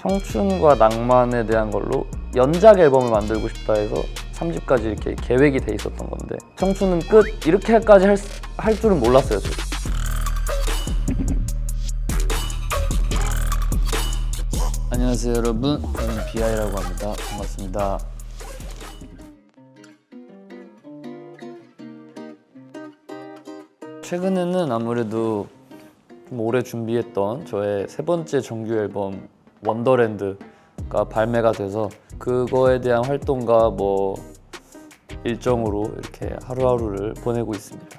청춘과 낭만에 대한 걸로 연작 앨범을 만들고 싶다 해서 3집까지 이렇게 계획이 돼 있었던 건데 청춘은 끝 이렇게까지 할 줄은 몰랐어요. 저. 안녕하세요 여러분, 저는 비아이라고 합니다. 반갑습니다. 최근에는 아무래도 좀 오래 준비했던 저의 세 번째 정규 앨범 원더랜드가 발매가 돼서 그거에 대한 활동과 뭐 일정으로 이렇게 하루하루를 보내고 있습니다.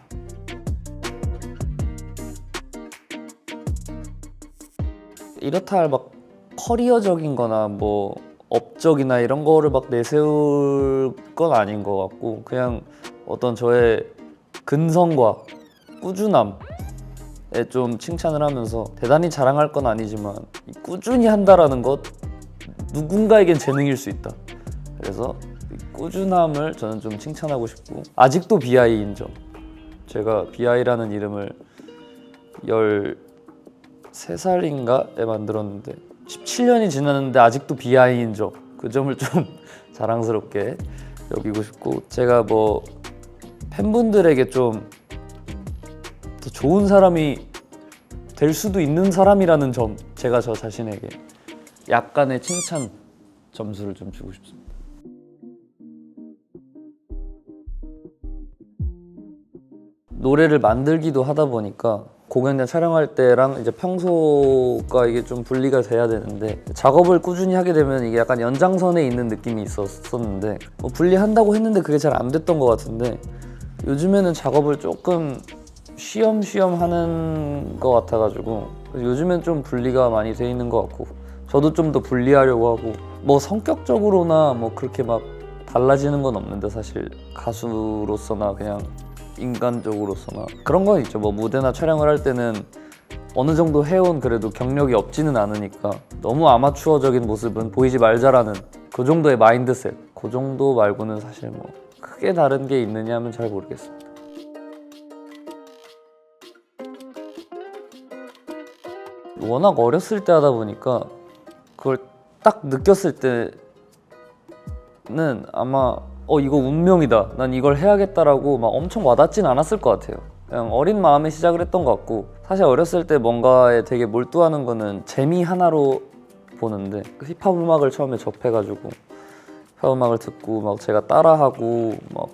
이렇다 할 막 커리어적인 거나 뭐 업적이나 이런 거를 막 내세울 건 아닌 것 같고 그냥 어떤 저의 근성과 꾸준함에 좀 칭찬을 하면서 대단히 자랑할 건 아니지만 꾸준히 한다라는 것 누군가에겐 재능일 수 있다. 그래서 꾸준함을 저는 좀 칭찬하고 싶고 아직도 비아이인 점, 제가 비아이라는 이름을 13살인가에 만들었는데 17년이 지났는데 아직도 비아이인 점, 그 점을 좀 자랑스럽게 여기고 싶고 제가 뭐 팬분들에게 좀 더 좋은 사람이 될 수도 있는 사람이라는 점, 제가 저 자신에게 약간의 칭찬 점수를 좀 주고 싶습니다. 노래를 만들기도 하다 보니까 공연장 촬영할 때랑 이제 평소가 이게 좀 분리가 돼야 되는데 작업을 꾸준히 하게 되면 이게 약간 연장선에 있는 느낌이 있었는데 뭐 분리한다고 했는데 그게 잘 안 됐던 것 같은데 요즘에는 작업을 조금 쉬엄쉬엄 하는 것 같아가지고 요즘엔 좀 분리가 많이 돼 있는 것 같고 저도 좀 더 분리하려고 하고 뭐 성격적으로나 뭐 그렇게 막 달라지는 건 없는데 사실 가수로서나 그냥 인간적으로서나 그런 건 있죠. 뭐 무대나 촬영을 할 때는 어느 정도 해온 그래도 경력이 없지는 않으니까 너무 아마추어적인 모습은 보이지 말자라는 그 정도의 마인드셋, 그 정도 말고는 사실 뭐 크게 다른 게 있느냐 하면 잘 모르겠습니다. 워낙 어렸을 때 하다 보니까 그걸 딱 느꼈을 때는 아마 이거 운명이다, 난 이걸 해야겠다라고 막 엄청 와닿진 않았을 것 같아요. 그냥 어린 마음에 시작을 했던 것 같고 사실 어렸을 때 뭔가에 되게 몰두하는 거는 재미 하나로 보는데 힙합 음악을 처음에 접해가지고 힙합 음악을 듣고 막 제가 따라하고 막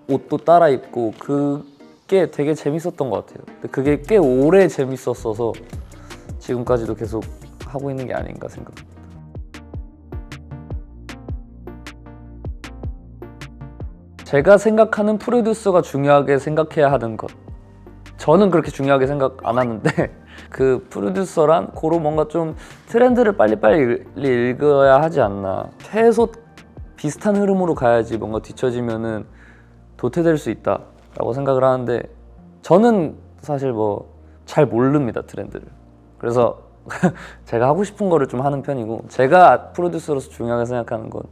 옷도 따라 입고 그게 되게 재밌었던 것 같아요. 근데 그게 꽤 오래 재밌었어서 지금까지도 계속 하고 있는 게 아닌가 생각합니다. 제가 생각하는 프로듀서가 중요하게 생각해야 하는 것, 저는 그렇게 중요하게 생각 안 하는데 그 프로듀서란 고로 뭔가 좀 트렌드를 빨리빨리 읽어야 하지 않나. 최소 비슷한 흐름으로 가야지 뭔가 뒤처지면은 도태될 수 있다라고 생각을 하는데 저는 사실 뭐 잘 모릅니다, 트렌드를. 그래서 제가 하고 싶은 거를 좀 하는 편이고 제가 프로듀서로서 중요하게 생각하는 건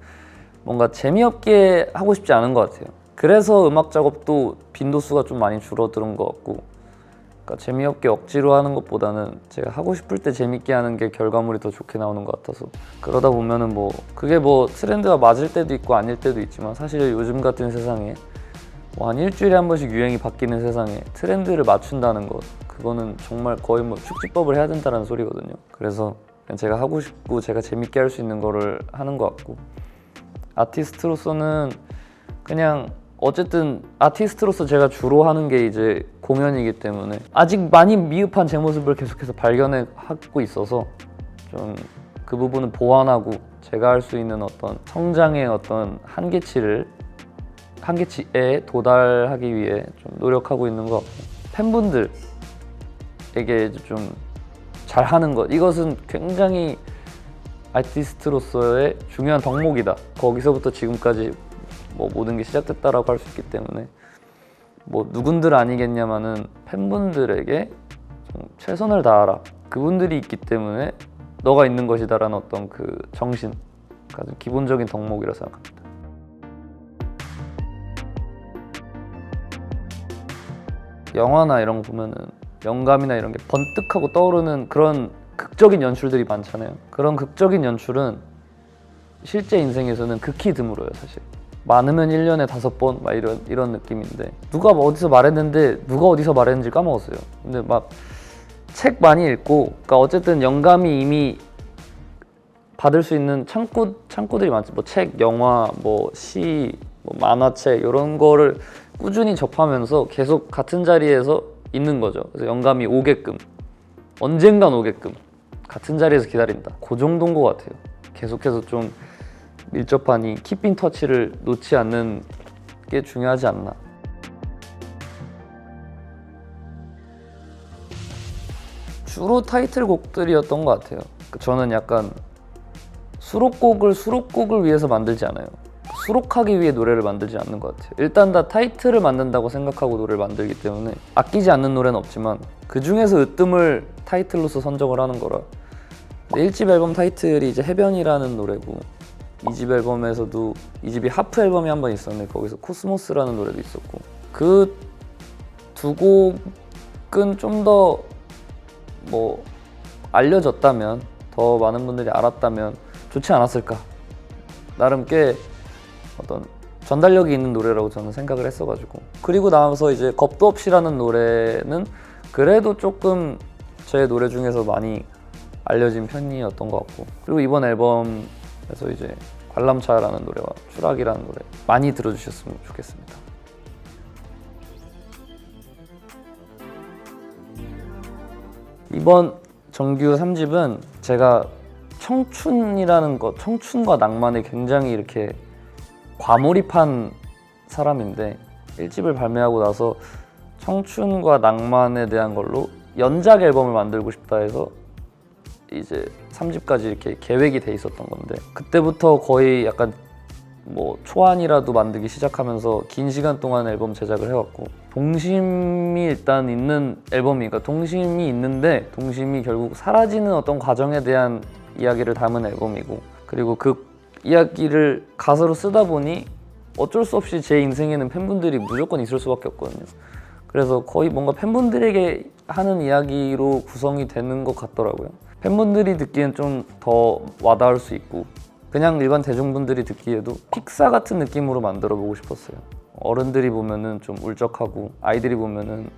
뭔가 재미없게 하고 싶지 않은 것 같아요. 그래서 음악 작업도 빈도수가 좀 많이 줄어드는 것 같고 그러니까 재미없게 억지로 하는 것보다는 제가 하고 싶을 때 재밌게 하는 게 결과물이 더 좋게 나오는 것 같아서 그러다 보면은 뭐 그게 뭐 트렌드가 맞을 때도 있고 아닐 때도 있지만 사실 요즘 같은 세상에 뭐 한 일주일에 한 번씩 유행이 바뀌는 세상에 트렌드를 맞춘다는 것, 그거는 정말 거의 뭐 축지법을 해야 된다는 소리거든요. 그래서 그냥 제가 하고 싶고 제가 재밌게 할 수 있는 거를 하는 것 같고 아티스트로서는 그냥 어쨌든 아티스트로서 제가 주로 하는 게 이제 공연이기 때문에 아직 많이 미흡한 제 모습을 계속해서 발견해 하고 있어서 좀 그 부분은 보완하고 제가 할 수 있는 어떤 성장의 어떤 한계치에 도달하기 위해 좀 노력하고 있는 것 같고 팬분들에게 좀 잘하는 것, 이것은 굉장히 아티스트로서의 중요한 덕목이다. 거기서부터 지금까지 뭐 모든 게 시작됐다라고 할 수 있기 때문에 뭐 누군들 아니겠냐마는 팬분들에게 좀 최선을 다하라. 그분들이 있기 때문에 너가 있는 것이다라는 어떤 그 정신, 가장 기본적인 덕목이라 생각합니다. 영화나 이런 거 보면은 영감이나 이런 게 번뜩하고 떠오르는 그런 극적인 연출들이 많잖아요. 그런 극적인 연출은 실제 인생에서는 극히 드물어요, 사실. 많으면 1년에 5번 막 이런 느낌인데 누가 뭐 어디서 말했는데 누가 어디서 말했는지 까먹었어요. 근데 막 책 많이 읽고 그러니까 어쨌든 영감이 이미 받을 수 있는 창구들이 많죠. 뭐 책, 영화, 뭐 시, 뭐 만화책 이런 거를 꾸준히 접하면서 계속 같은 자리에서 있는 거죠. 그래서 영감이 오게끔 언젠간 오게끔 같은 자리에서 기다린다. 그 정도인 것 같아요. 계속해서 좀 밀접한 이 키핑 터치를 놓지 않는 게 중요하지 않나. 주로 타이틀곡들이었던 것 같아요. 저는 약간 수록곡을 위해서 만들지 않아요. 수록하기 위해 노래를 만들지 않는 것 같아요. 일단 다 타이틀을 만든다고 생각하고 노래를 만들기 때문에 아끼지 않는 노래는 없지만 그 중에서 으뜸을 타이틀로서 선정을 하는 거라. 1집 앨범 타이틀이 이제 해변이라는 노래고 2집 앨범에서도 2집이 하프 앨범이 한 번 있었는데 거기서 코스모스라는 노래도 있었고 그 두 곡은 좀 더 뭐 알려졌다면 더 많은 분들이 알았다면 좋지 않았을까. 나름 꽤 어떤 전달력이 있는 노래라고 저는 생각을 했어가지고 그리고 나와서 이제 겁도 없이라는 노래는 그래도 조금 제 노래 중에서 많이 알려진 편이었던 것 같고 그리고 이번 앨범에서 이제 관람차라는 노래와 추락이라는 노래 많이 들어주셨으면 좋겠습니다. 이번 정규 3집은 제가 청춘이라는 것, 청춘과 낭만에 굉장히 이렇게 과몰입한 사람인데 1집을 발매하고 나서 청춘과 낭만에 대한 걸로 연작 앨범을 만들고 싶다 해서 이제 3집까지 이렇게 계획이 돼 있었던 건데 그때부터 거의 약간 뭐 초안이라도 만들기 시작하면서 긴 시간 동안 앨범 제작을 해왔고 동심이 일단 있는 앨범이니까 동심이 있는데 동심이 결국 사라지는 어떤 과정에 대한 이야기를 담은 앨범이고 그리고 그 이야기를 가사로 쓰다 보니 어쩔 수 없이 제 인생에는 팬분들이 무조건 있을 수밖에 없거든요. 그래서 거의 뭔가 팬분들에게 하는 이야기로 구성이 되는 것 같더라고요. 팬분들이 듣기엔 좀 더 와닿을 수 있고 그냥 일반 대중분들이 듣기에도 픽사 같은 느낌으로 만들어 보고 싶었어요. 어른들이 보면은 좀 울적하고 아이들이 보면은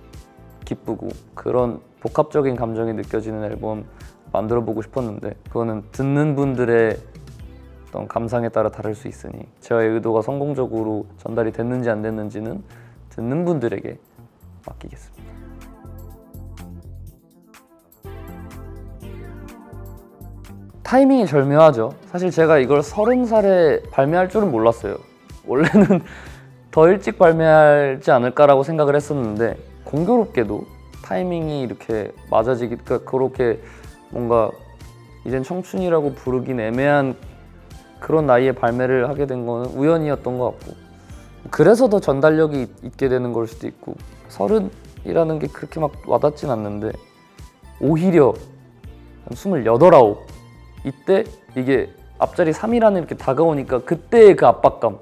기쁘고 그런 복합적인 감정이 느껴지는 앨범 만들어 보고 싶었는데 그거는 듣는 분들의 어떤 감상에 따라 다를 수 있으니 저의 의도가 성공적으로 전달이 됐는지 안 됐는지는 듣는 분들에게 맡기겠습니다. 타이밍이 절묘하죠. 사실 제가 이걸 30살에 발매할 줄은 몰랐어요. 원래는 더 일찍 발매하지 않을까라고 생각을 했었는데 공교롭게도 타이밍이 이렇게 맞아지기 그러니까 그렇게 뭔가 이젠 청춘이라고 부르긴 애매한 그런 나이에 발매를 하게 된 거는 우연이었던 것 같고 그래서 더 전달력이 있게 되는 걸 수도 있고 30이라는 게 그렇게 막 와닿진 않는데 오히려 한 28, 29 이때 이게 앞자리 3이라는 이렇게 다가오니까 그때의 그 압박감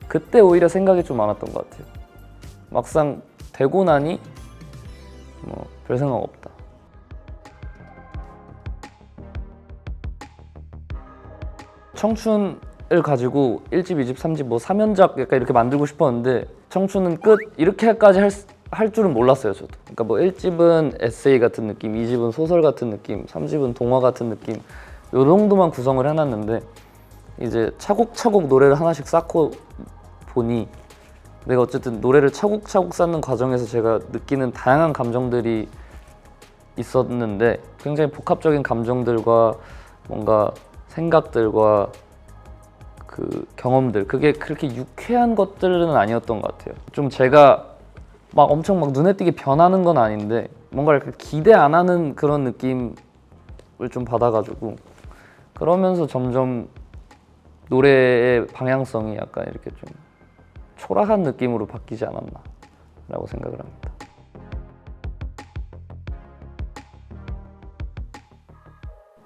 그때 오히려 생각이 좀 많았던 것 같아요. 막상 되고 나니 뭐 별 생각 없다. 청춘을 가지고 1집, 2집, 3집 뭐 3연작 약간 이렇게 만들고 싶었는데 청춘은 끝 이렇게까지 할 줄은 몰랐어요 저도. 그러니까 뭐 1집은 에세이 같은 느낌, 2집은 소설 같은 느낌, 3집은 동화 같은 느낌 요 정도만 구성을 해놨는데 이제 차곡차곡 노래를 하나씩 쌓고 보니 내가 어쨌든 노래를 차곡차곡 쌓는 과정에서 제가 느끼는 다양한 감정들이 있었는데 굉장히 복합적인 감정들과 뭔가 생각들과 그 경험들 그게 그렇게 유쾌한 것들은 아니었던 것 같아요. 좀 제가 막 엄청 막 눈에 띄게 변하는 건 아닌데 뭔가 이렇게 기대 안 하는 그런 느낌을 좀 받아가지고 그러면서 점점 노래의 방향성이 약간 이렇게 좀 초라한 느낌으로 바뀌지 않았나라고 생각을 합니다.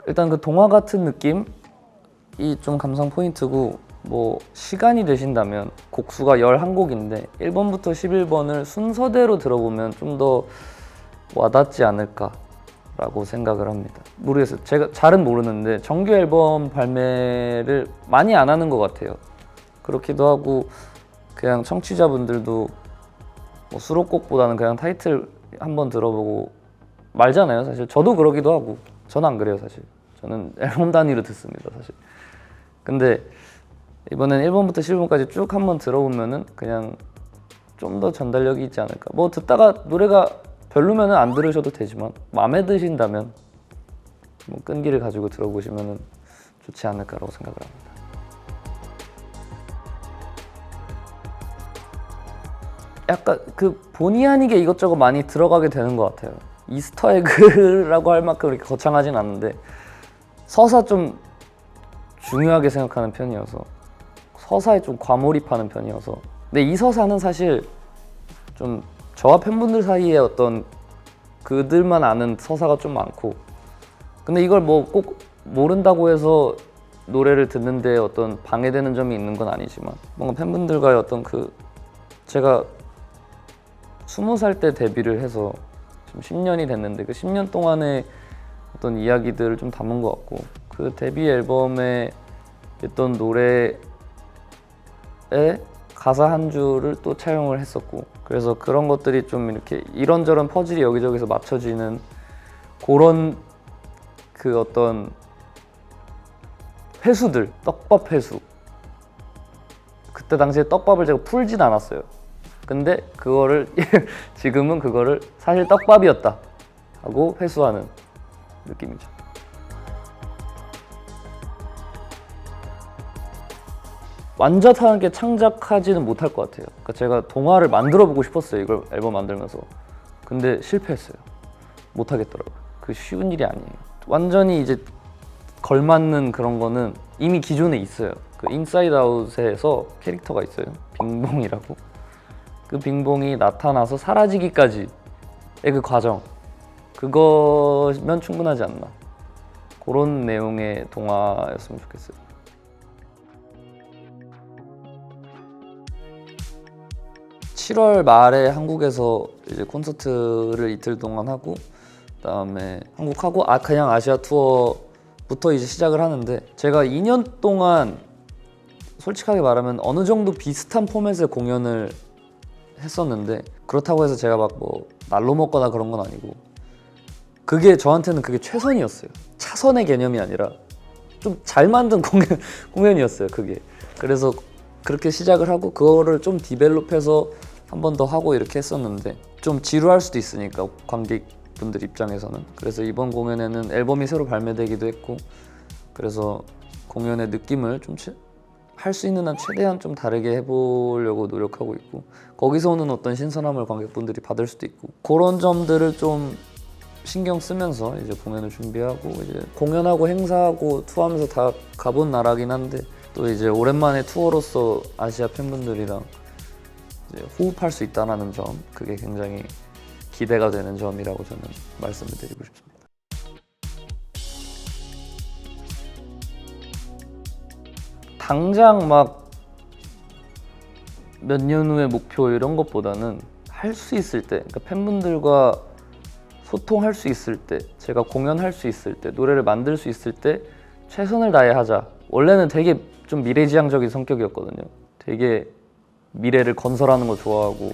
일단 그 동화 같은 느낌이 좀 감상 포인트고 뭐 시간이 되신다면 곡수가 11곡인데 1번부터 11번을 순서대로 들어보면 좀 더 와닿지 않을까 라고 생각을 합니다. 모르겠어요. 제가 잘은 모르는데 정규 앨범 발매를 많이 안 하는 것 같아요. 그렇기도 하고 그냥 청취자분들도 뭐 수록곡보다는 그냥 타이틀 한번 들어보고 말잖아요. 사실 저도 그러기도 하고. 저는 안 그래요. 사실 저는 앨범 단위로 듣습니다. 사실. 근데 이번엔 1번부터 10번까지 쭉 한번 들어보면은 그냥 좀 더 전달력이 있지 않을까. 뭐 듣다가 노래가 별로면은 안 들으셔도 되지만 마음에 드신다면 뭐 끈기를 가지고 들어보시면은 좋지 않을까라고 생각을 합니다. 약간 그 본의 아니게 이것저것 많이 들어가게 되는 것 같아요. 이스터에그라고 할 만큼 이렇게 거창하진 않은데 서사 좀 중요하게 생각하는 편이어서 서사에 좀 과몰입하는 편이어서 근데 이 서사는 사실 좀 저와 팬분들 사이에 어떤 그들만 아는 서사가 좀 많고 근데 이걸 뭐 꼭 모른다고 해서 노래를 듣는데 어떤 방해되는 점이 있는 건 아니지만 뭔가 팬분들과의 어떤 그 제가 20살 때 데뷔를 해서 지금 10년이 됐는데 그 10년 동안의 어떤 이야기들을 좀 담은 것 같고 그 데뷔 앨범에 있던 노래에 가사 한 줄을 또 차용을 했었고 그래서 그런 것들이 좀 이렇게 이런저런 퍼즐이 여기저기서 맞춰지는 그런 그 어떤 회수들, 떡밥 회수 그때 당시에 떡밥을 제가 풀진 않았어요. 근데 그거를 지금은 그거를 사실 떡밥이었다 하고 회수하는 느낌이죠. 완전하게 창작하지는 못할 것 같아요. 그러니까 제가 동화를 만들어 보고 싶었어요. 이걸 앨범 만들면서. 근데 실패했어요. 못하겠더라고요. 그 쉬운 일이 아니에요. 완전히 이제 걸맞는 그런 거는 이미 기존에 있어요. 그 인사이드 아웃에서 캐릭터가 있어요. 빙봉이라고. 그 빙봉이 나타나서 사라지기까지의 그 과정. 그거면 충분하지 않나. 그런 내용의 동화였으면 좋겠어요. 7월 말에 한국에서 이제 콘서트를 이틀 동안 하고 그다음에 한국하고 그냥 아시아 투어부터 이제 시작을 하는데 제가 2년 동안 솔직하게 말하면 어느 정도 비슷한 포맷의 공연을 했었는데 그렇다고 해서 제가 막 뭐 날로 먹거나 그런 건 아니고 그게 저한테는 그게 최선이었어요. 차선의 개념이 아니라 좀 잘 만든 공연이었어요. 그게. 그래서 그렇게 시작을 하고 그거를 좀 디벨롭해서 한 번 더 하고 이렇게 했었는데 좀 지루할 수도 있으니까 관객분들 입장에서는 그래서 이번 공연에는 앨범이 새로 발매되기도 했고 그래서 공연의 느낌을 좀 할 수 있는 한 최대한 좀 다르게 해보려고 노력하고 있고 거기서 오는 어떤 신선함을 관객분들이 받을 수도 있고 그런 점들을 좀 신경 쓰면서 이제 공연을 준비하고 이제 공연하고 행사하고 투어하면서 다 가본 나라긴 한데 또 이제 오랜만에 투어로서 아시아 팬분들이랑 이제 호흡할 수 있다는 점 그게 굉장히 기대가 되는 점이라고 저는 말씀을 드리고 싶습니다. 당장 막 몇 년 후의 목표 이런 것보다는 할 수 있을 때 그러니까 팬분들과 소통할 수 있을 때 제가 공연할 수 있을 때 노래를 만들 수 있을 때 최선을 다해 하자. 원래는 되게 좀 미래지향적인 성격이었거든요. 되게 미래를 건설하는 거 좋아하고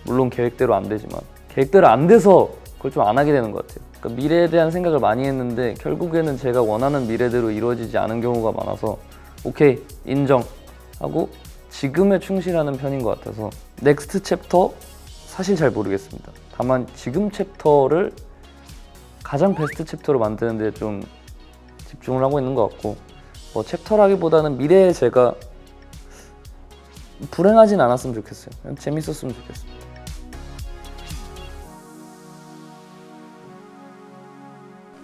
물론 계획대로 안 되지만 계획대로 안 돼서 그걸 좀 안 하게 되는 것 같아요. 그러니까 미래에 대한 생각을 많이 했는데 결국에는 제가 원하는 미래대로 이루어지지 않은 경우가 많아서 오케이 인정하고 지금에 충실하는 편인 것 같아서 넥스트 챕터 사실 잘 모르겠습니다. 다만 지금 챕터를 가장 베스트 챕터로 만드는 데 좀 집중을 하고 있는 것 같고 뭐 챕터라기보다는 미래에 제가 불행하진 않았으면 좋겠어요. 그냥 재밌었으면 좋겠어요.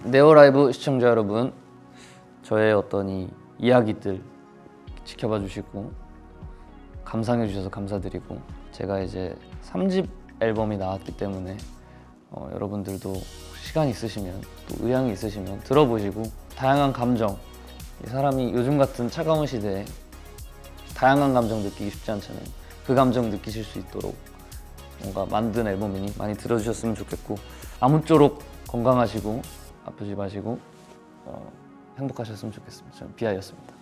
네오라이브 시청자 여러분, 저의 어떤 이 이야기들 지켜봐 주시고 감상해 주셔서 감사드리고 제가 이제 3집 앨범이 나왔기 때문에 여러분들도 시간 있으시면 또 의향이 있으시면 들어보시고 다양한 감정 사람이 요즘 같은 차가운 시대에 다양한 감정 느끼기 쉽지 않잖아요. 그 감정 느끼실 수 있도록 뭔가 만든 앨범이니 많이 들어주셨으면 좋겠고 아무쪼록 건강하시고 아프지 마시고 행복하셨으면 좋겠습니다. 저는 비아이였습니다.